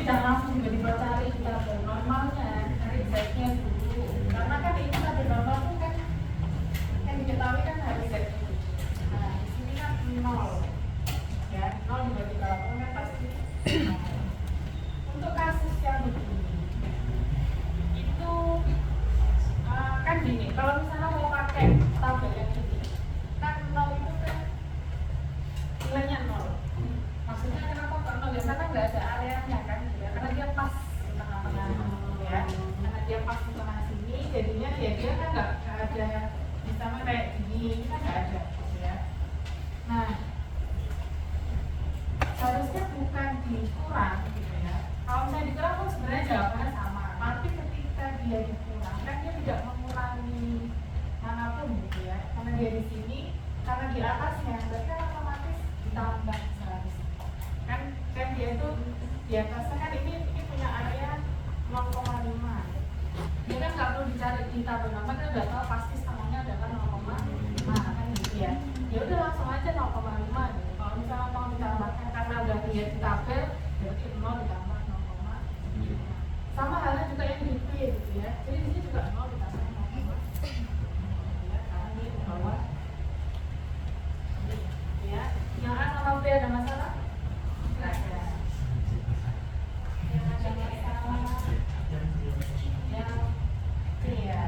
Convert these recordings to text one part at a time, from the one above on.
tidak langsung tiba-tiba cari tabel normalnya, cari Z-nya dulu. Karena kan ini tabel normal itu kan yang diketahui kan harus Z. Nah, di sini kan 0. Ya, 0 dibagi 8 kan pasti. Untuk kasus yang begini, itu kan gini, kalau misalnya mau pakai tabel yang ini, kan 0 itu kan nilainya 0. Maksudnya kenapa kok 0? Ya karena nggak ada areanya kan, ya. Karena dia pas di tengah-tengah, ya. Karena dia pas di tengah sini, jadinya ya dia kan nggak ada misalnya kayak gini, ini kan nggak ada, ya. Nah, seharusnya bukan dikurang, gitu ya. Kalau misalnya dikurang kan sebenarnya jawabannya sama, tapi ketika dia dikurang, kan dia tidak mengurangi manapun, gitu ya. Karena dia di sini, karena di atasnya, berarti kan otomatis ditambah seharusnya. Kan dia itu di atasnya kan ini punya area 0,5. Dia kan nggak perlu dicari di tabel nama, kan udah tahu pasti setengahnya adalah 0,5 kan gitu ya. Ya udah langsung aja 0,5 gitu. Kalau misalnya mau ditambahkan karena udah lihat di tabel, berarti 0 ditambah 0,5. Sama halnya juga yang di P gitu ya. Jadi di sini juga 0 ditambah 0,5. Ya, karena ini di bawah. Ya, yang A sama B ada masalah? Nggak ada. Yang ada masalah? Yang iya.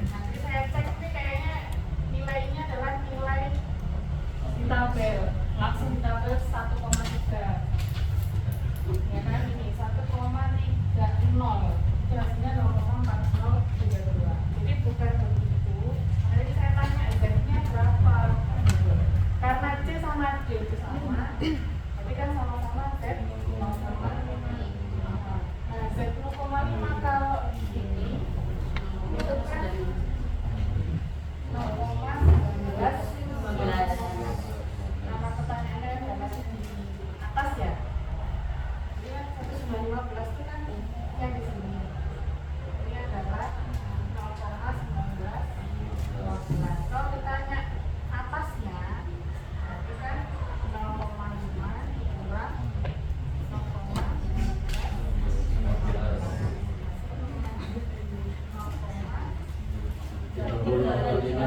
Nanti saya cek ini kayaknya nilainya adalah nilai di tabel. Langsung di tabel 1,3. Ya kan ini 1,30. Itu hasilnya 0,4032. Jadi bukan begitu. Jadi saya tanya Z-nya berapa? Karena C sama D itu sama, tapi kan sama-sama Z 0,5. Nah, Z 0,5 kalau di sini itu kan 0,19. Nama pertanyaannya udah masih di atas ya. Jadi kan 1,15 itu kan yang di sini. Ini adalah 0,19. Kalau ditanya atasnya, itu kan 0,5 kurang 0,35.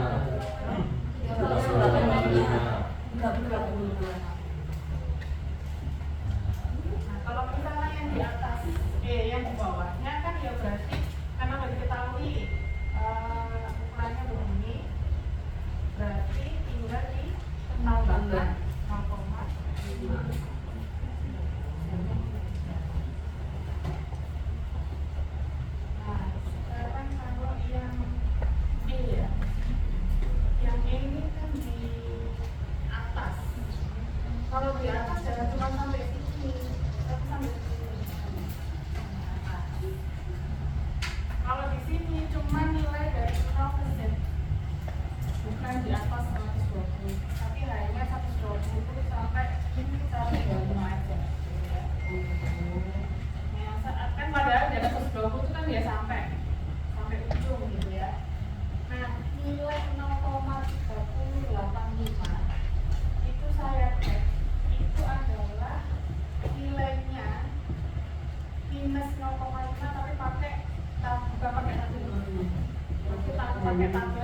Nah, kalau misalnya yang di atas, yang di bawahnya kan ya berarti karena sudah diketahui ukurannya begini, berarti tinggal ditambahkan 0,5. Nah, sekarang kalau yang B ya, yang ini kan di atas. Kalau di atas jangan cuma sampai sini, tapi sampai sini. Kalau di sini cuma nilai dari 0%, bukan di atas 120, tapi hanya 120 sampai 125 aja. Ya, kan padahal di atas 120 itu kan dia sampai ujung gitu ya. Nah, nilai 0,3085 itu saya cek itu adalah nilainya minus 0,5 tapi bukan pakai tabel. Jadi pakai tabel